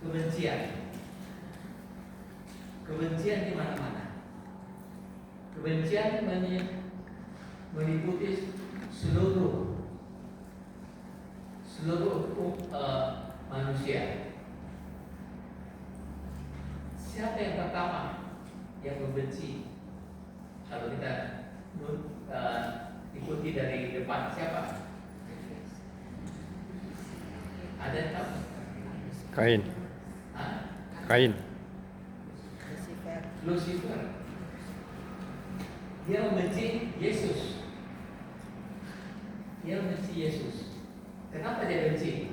kebencian. Kebencian di mana-mana. Kebencian meliputi seluruh manusia. Siapa yang pertama yang membenci? Kalau kita ikuti dari depan, siapa? Ada yang tahu? Kain. Hah? Kain. Lucifer. Dia membenci Yesus. Dia membenci Yesus. Kenapa dia benci?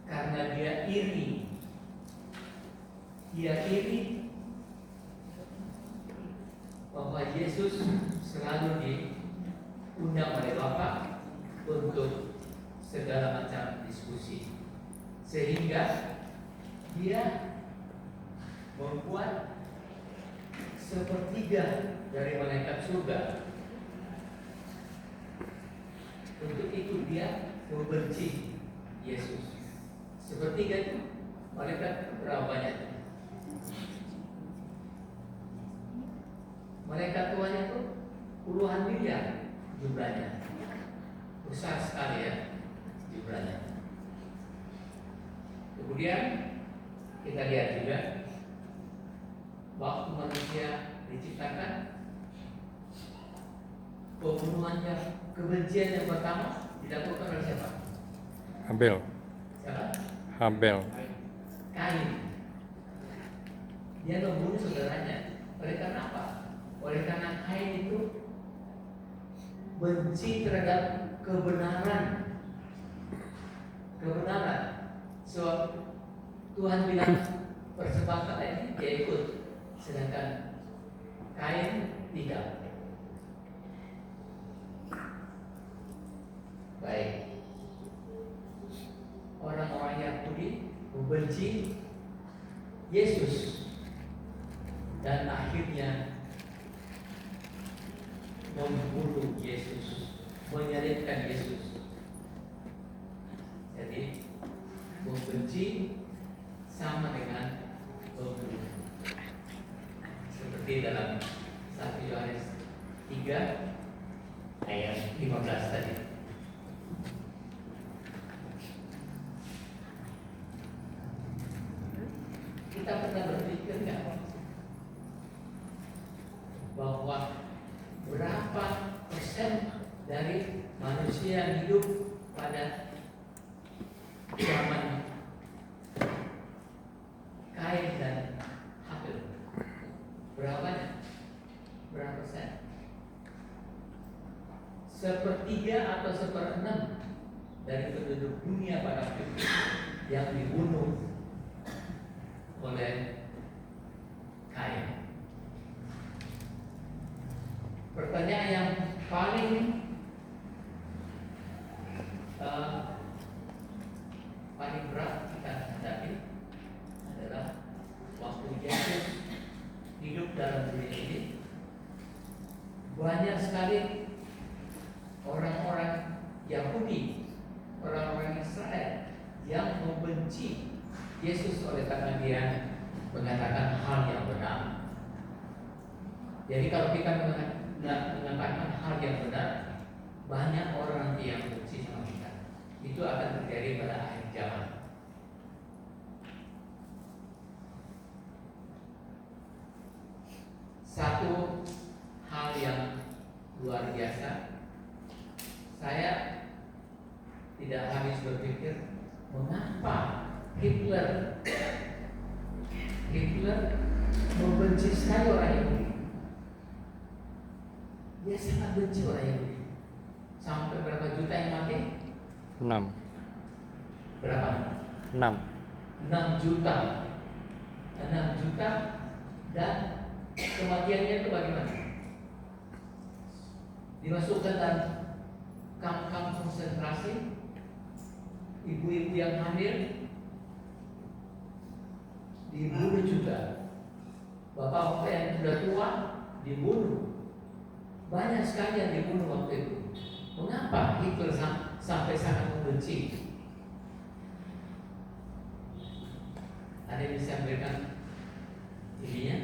Karena dia iri. Dia iri bahwa Yesus selalu diundang oleh Bapa untuk segala macam diskusi, sehingga dia membuat sepertiga dari malaikat surga. Untuk itu dia membenci Yesus. Sepertiga itu malaikat berapa banyak? Malaikat Tuhan itu puluhan miliar jumlahnya, besar sekali ya jumlahnya. Kemudian kita lihat juga waktu manusia diciptakan, pembunuhannya, kebencian yang pertama dilakukan oleh siapa? Habel. Siapa? Habel. Kain. Dia membunuh saudaranya. Oleh karena apa? Oleh karena Kain itu benci terhadap kebenaran. So Tuhan bilang persembahkan ini dia ikut, sedangkan Kain tidak. Baik, orang-orang Yahudi membenci Yesus dan akhirnya membunuh Yesus, menyalibkan Yesus. Jadi membenci sama dengan membunuh. Seperti dalam 1 Yohanes 3 ayat 15 tadi. Kita pernah berpikir nggak bahwa berapa persen dari manusia yang hidup pada zaman Kain dan Habel? Berapa persen? 1/3 atau 1/6 dari penduduk dunia pada waktu itu yang dibunuh oleh Kain. Pertanyaan yang paling berat kita hadapi adalah waktu Yesus hidup dalam dunia ini, banyak sekali orang-orang Yahudi, orang-orang Israel yang membenci Yesus oleh karena dia mengatakan hal yang benar. Jadi kalau kita mengatakan hal yang benar, banyak orang nanti yang benci sama kita. Itu akan terjadi pada akhir zaman. Satu hal yang luar biasa, saya tidak habis berpikir mengapa Hitler membenci sekali orang Yahudi. Dia sangat benci orang Yahudi. Sampai berapa juta yang mati? 6. Berapa? 6 juta. 6 juta. Dan kematiannya itu bagaimana? Dimasukkan dalam kamp-kamp konsentrasi. Ibu-ibu yang hamil dibunuh juga. Bapak-bapak yang sudah tua dibunuh. Banyak sekali yang dibunuh waktu itu. Mengapa Hitler sampai sangat membenci Ada yang bisa memberikan ininya,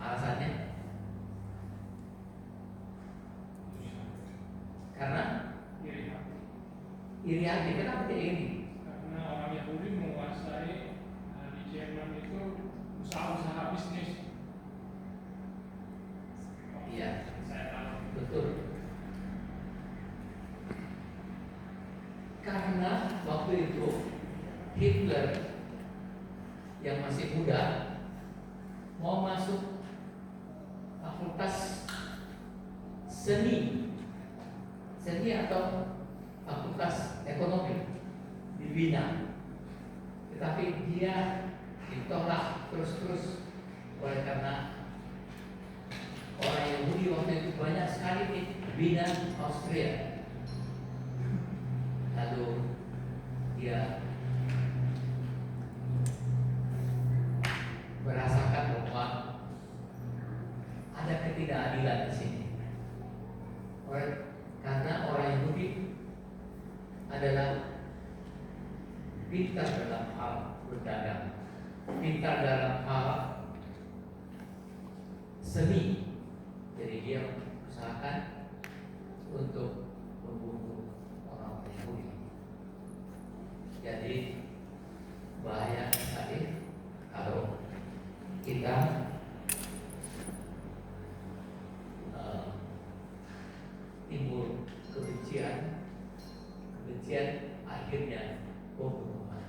alasannya? Karena iri hati. Kenapa dia iri? Karena orang Yahudi menguasai di Jerman itu usaha-usaha bisnis. Iya, Saya tahu. betul. Karena waktu itu Hitler yang masih muda mau masuk fakultas seni atau fakultas ekonomi di Wina, tetapi dia ditolak terus oleh karena orang Yahudi waktu itu banyak sekali di Wina, Austria. Lalu dia merasakan bahwa ada ketidakadilan di sini. Karena orang Yahudi adalah pintar dalam hal berdagang, pintar dalam hal seni. Jadi dia usahakan untuk membunuh orang Yahudi. Jadi bahaya sekali kalau kita timbul kebencian akhirnya pembunuhan.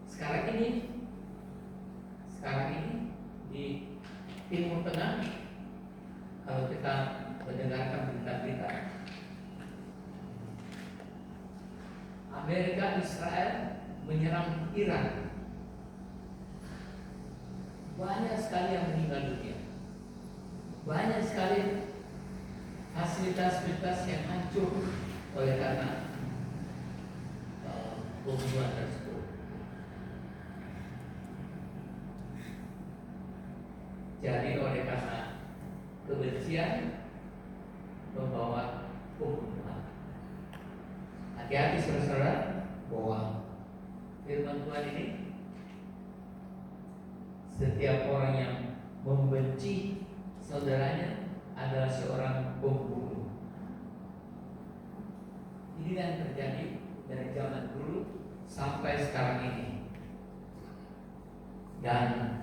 Sekarang ini di Timur Tengah, kalau kita mendengarkan berita-berita, Amerika, Israel menyerang Iran, banyak sekali yang meninggal dunia, banyak sekali fasilitas-fasilitas yang hancur oleh karena pembunuhan tersebut. Jadi oleh karena kebencian membawa pembunuhan. Hati-hati saudara-saudara bahwa firman Tuhan ini, setiap orang yang membenci saudaranya adalah seorang pembunuh. Ini yang terjadi dari zaman dulu sampai sekarang ini. Dan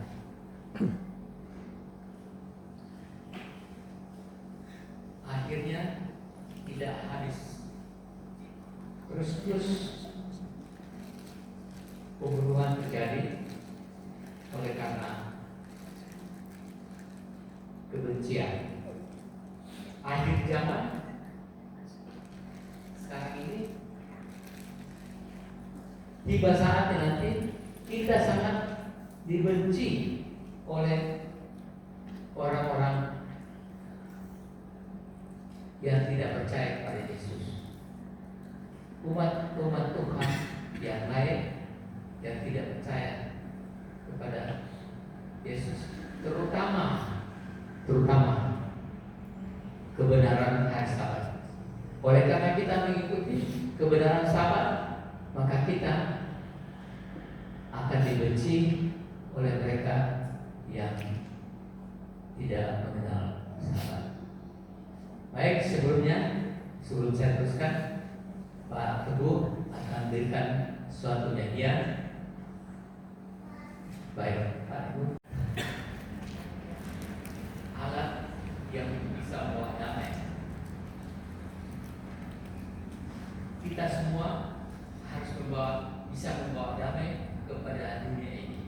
akhirnya tidak habis. Terus pembunuhan terjadi oleh karena kebencian. Akhir zaman sekarang ini tiba saatnya nanti kita sangat dibenci oleh orang-orang yang tidak percaya kepada Yesus. Umat Tuhan yang lain yang tidak percaya kepada Yesus, terutama kebenaran hari Sabat. Oleh karena kita mengikuti kebenaran Sabat, maka kita akan dibenci oleh mereka yang tidak mengenal Sabat. Baik, sebelum saya teruskan, Pak Teguh akan memberikan suatu nyanyian. Baik, Pak Teguh. Alat yang bisa membawa damai. Kita semua harus bisa membawa damai kepada dunia ini.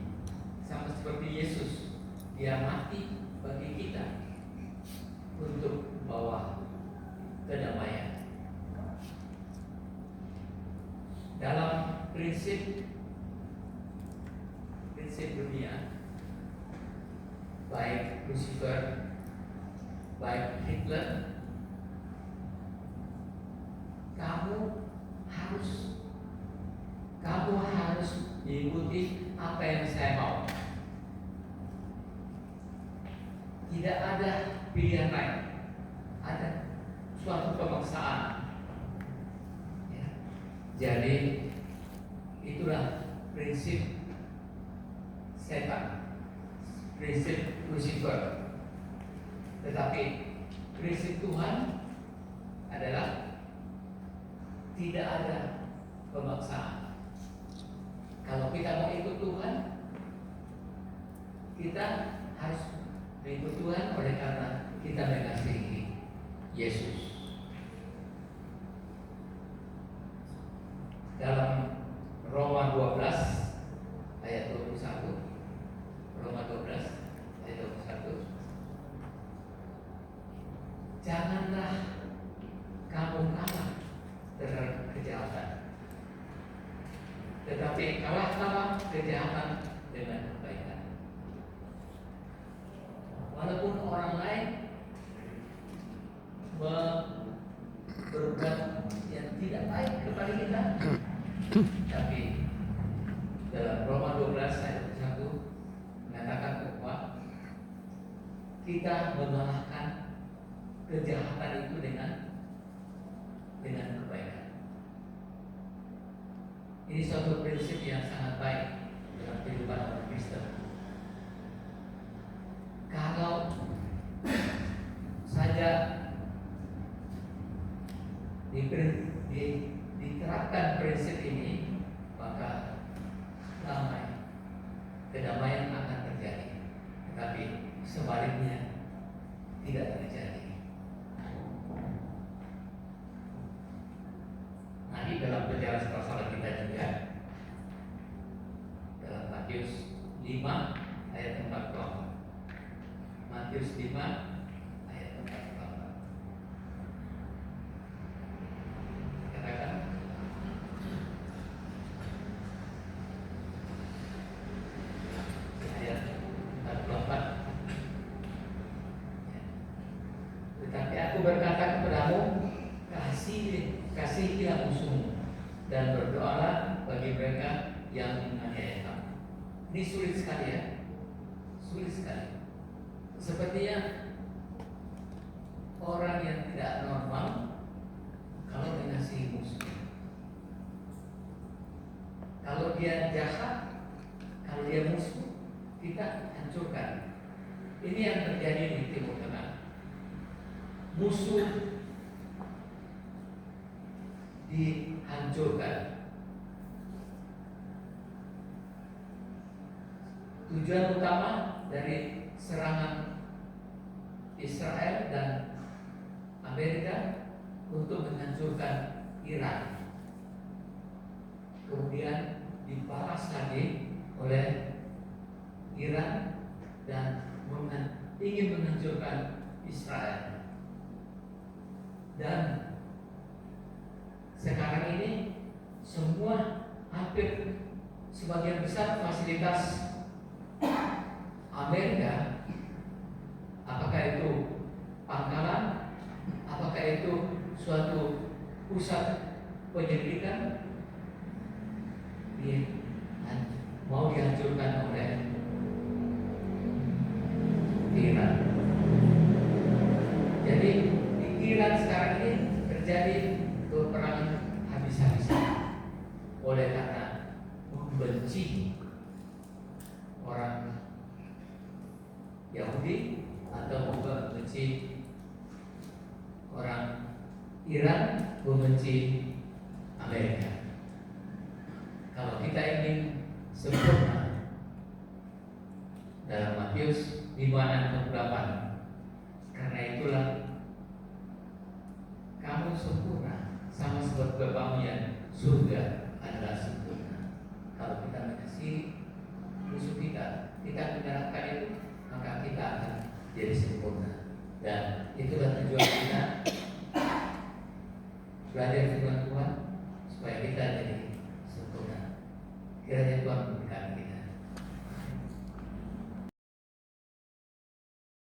Sama seperti Yesus, Dia mati bagi kita untuk membawa kedamaian. Dalam prinsip dunia, baik Lucifer, baik Hitler, kamu harus mengikuti apa yang saya mau. Tidak ada pilihan lain. Ada suatu pemaksaan. Ya. Jadi itulah prinsip setan, prinsip Lucifer. Tetapi prinsip Tuhan adalah tidak ada pemaksaan. Kalau kita mau ikut Tuhan, kita harus mengikut Tuhan oleh karena kita mengasihi Yesus. Dalam Roma 12 ayat 21, Roma 12 ayat 21, janganlah kamu kalah terhadap kejahatan, tetapi kalah kejahatan dengan kebaikan. Walaupun orang lain berbuat yang tidak baik kepada kita, tapi dalam Roma 12 ayat 1 mengatakan bahwa kita mengalahkan kejahatan itu dengan kebaikan. Ini suatu prinsip yang sangat baik dalam kehidupan orang Kristen. Kalau saja diterapkan prinsip ini, maka kedamaian akan terjadi. Tetapi sebaliknya tidak terjadi. Nanti dalam perjalanan salah kita juga dalam Matius 5 ayat 44. Matius 5 ayat 44. Katakan, ayat 44. Tetapi aku berkata kepadamu, kasihilah musuhmu dan berdoalah bagi mereka yang menganiaya kamu. Ini sulit sekali ya, sulit sekali. Sepertinya orang yang tidak normal kalau mengasihi musuh. Kalau dia jahat, kalau dia musuh, kita hancurkan. Ini yang terjadi di Timur Tengah. Musuh dihancurkan. Tujuan utama dari serangan Israel dan Amerika untuk menghancurkan Iran. Kemudian dibalas lagi oleh Iran dan ingin menghancurkan Israel. Dan sekarang ini semua hampir sebagian besar fasilitas Amerika, apakah itu pangkalan, apakah itu suatu pusat penyelidikan, mau dihancurkan oleh Iran. Jadi di Iran sekarang ini terjadi peperangan habis-habisan oleh karena membenci orang Yahudi atau membenci orang Iran, membenci Amerika. Kalau kita ingin sempurna, dalam Matius 5:8, karena itulah kamu sempurna sama seperti Bapamu yang surga adalah sempurna. Kalau kita mengasihi musuh kita menerapkan itu, maka kita akan jadi sempurna. Dan itulah tujuan kita belajar firman